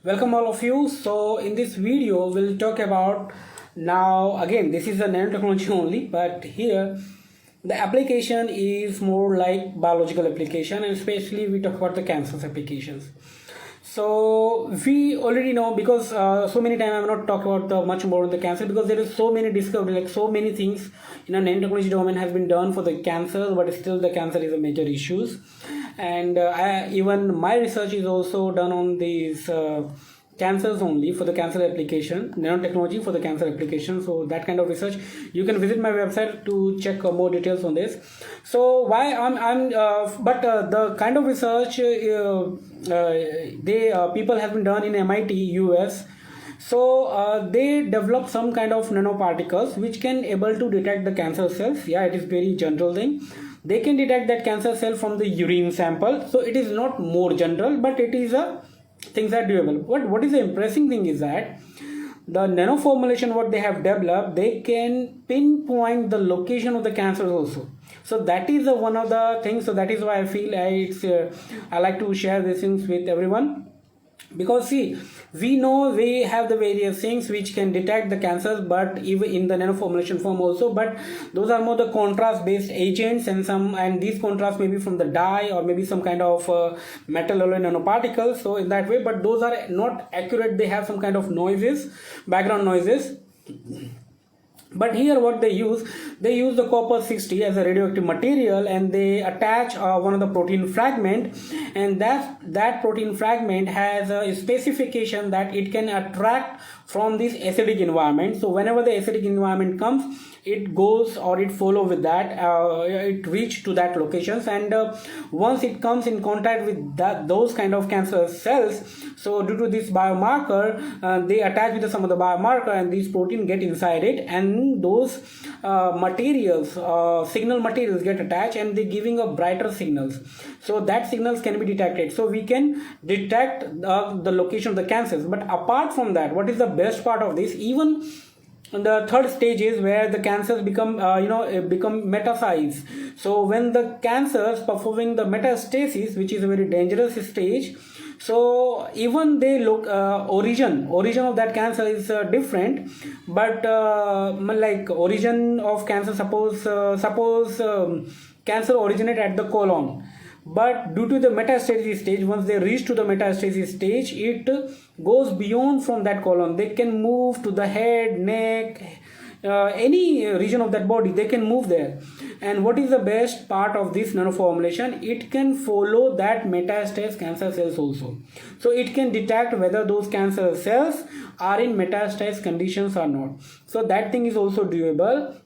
Welcome all of you. So in this video we'll talk about, now again this is a nanotechnology only, but here the application is more like biological application, and especially we talk about the cancer applications. So we already know, because so many times I have not talked about much more on the cancer, because there is so many discovery, like so many things in a nanotechnology domain has been done for the cancer, but still the cancer is a major issues. And even my research is also done on these cancers only, for the cancer application, nanotechnology for the cancer application. So that kind of research, you can visit my website to check more details on this. So why the kind of research people have been done in MIT US. So they develop some kind of nanoparticles which can able to detect the cancer cells. Yeah, it is very general thing. They can detect that cancer cell from the urine sample. So it is not more general, but it is a things are doable. What is the impressive thing is that the nano formulation what they have developed, they can pinpoint the location of the cancer also. So that is one of the things. So that is why I feel I like to share these things with everyone, because see, we know we have the various things which can detect the cancers, but even in the nano formulation form also, but those are more the contrast based agents, and these contrast may be from the dye or maybe some kind of metal alloy nanoparticles. So in that way, but those are not accurate, they have some kind of noises, background noises. But here what they use the copper 60 as a radioactive material, and they attach one of the protein fragment, and that protein fragment has a specification that it can attract from this acidic environment. So whenever the acidic environment comes, it goes or it follow with that, it reach to that locations, and once it comes in contact with those kind of cancer cells, so due to this biomarker, they attach with some of the biomarker, and these protein get inside it, and those materials, signal materials get attached, and they giving a brighter signals. So that signals can be detected, so we can detect the location of the cancers. But apart from that, what is the best part of this, even the third stage is where the cancers become metastasized. So when the cancers performing the metastasis, which is a very dangerous stage, so even they look origin of that cancer is different, but like origin of cancer, suppose cancer originate at the colon, but due to the metastasis stage, once they reach to the metastasis stage, it goes beyond from that colon. They can move to the head, neck, any region of that body, they can move there. And what is the best part of this nanoformulation, it can follow that metastasized cancer cells also. So it can detect whether those cancer cells are in metastasized conditions or not. So that thing is also doable.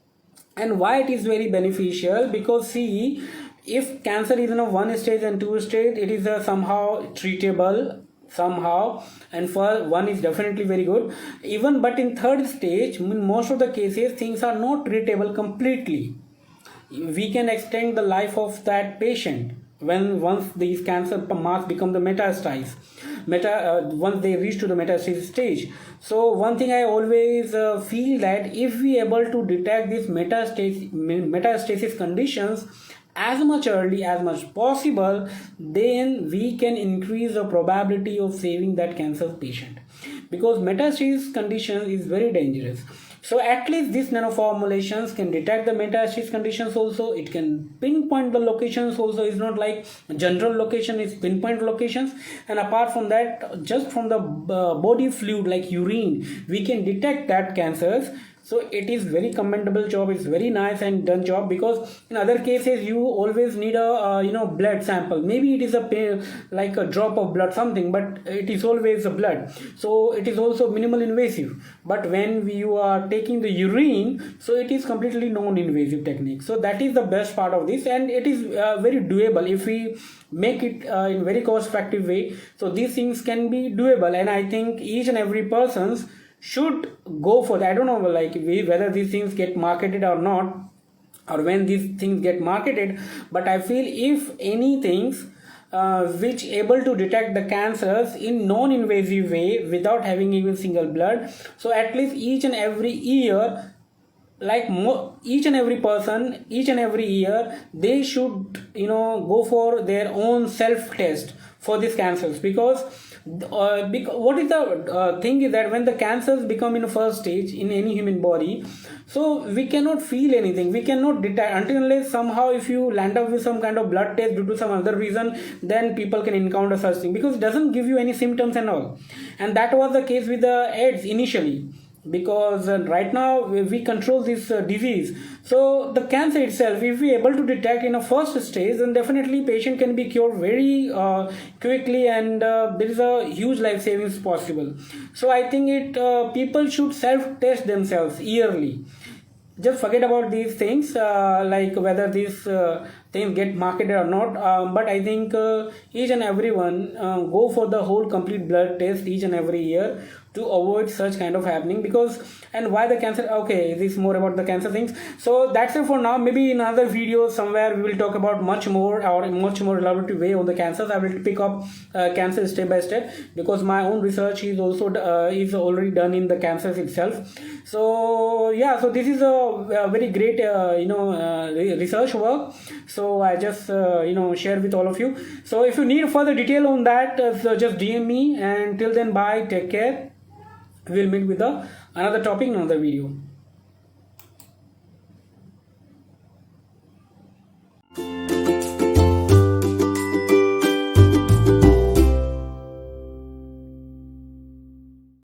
And why it is very beneficial, because see, if cancer is in a 1 stage and 2 stage, it is somehow treatable somehow, and for 1 is definitely very good even, but in 3rd stage, in most of the cases, things are not treatable completely. We can extend the life of that patient once these cancer mass become the metastasis, once they reach to the metastasis stage. So one thing I always feel that if we able to detect these metastasis conditions as much early as much possible, then we can increase the probability of saving that cancer patient, because metastasis condition is very dangerous. So at least these nanoformulations can detect the metastasis conditions also. It can pinpoint the locations also. It's not like general location, it's pinpoint locations. And apart from that, just from the body fluid like urine, we can detect that cancers. So it is very commendable job. It's very nice and done job, because in other cases you always need a blood sample. Maybe it is like a drop of blood something, but it is always a blood. So it is also minimal invasive. But when you are taking the urine, so it is completely non-invasive technique. So that is the best part of this, and it is very doable if we make it in very cost-effective way. So these things can be doable, and I think each and every person's should go for that. I don't know whether these things get marketed or not, or when these things get marketed, but I feel if any things which able to detect the cancers in non-invasive way without having even single blood, so at least each and every year, each and every person, each and every year, they should go for their own self test for these cancers, because What is the thing is that when the cancers become in the first stage in any human body, so we cannot feel anything, we cannot detect until unless somehow if you land up with some kind of blood test due to some other reason, then people can encounter such thing, because it doesn't give you any symptoms and all. And that was the case with the AIDS initially, because right now we control this disease. So the cancer itself, if we able to detect in a first stage, then definitely patient can be cured very quickly, and there is a huge life savings possible. So I think people should self test themselves yearly. Just forget about these things, like whether these things get marketed or not, but I think each and everyone go for the whole complete blood test each and every year to avoid such kind of happening. Because, and why the cancer, okay, this is more about the cancer things. So that's it for now. Maybe in another video somewhere we will talk about much more, or much more elaborate way on the cancers. I will pick up cancer step by step, because my own research is also is already done in the cancers itself. So yeah, so this is a very great research work. So I just share with all of you. So if you need further detail on that, so just DM me, and till then, bye, take care. We'll meet with another topic in another video.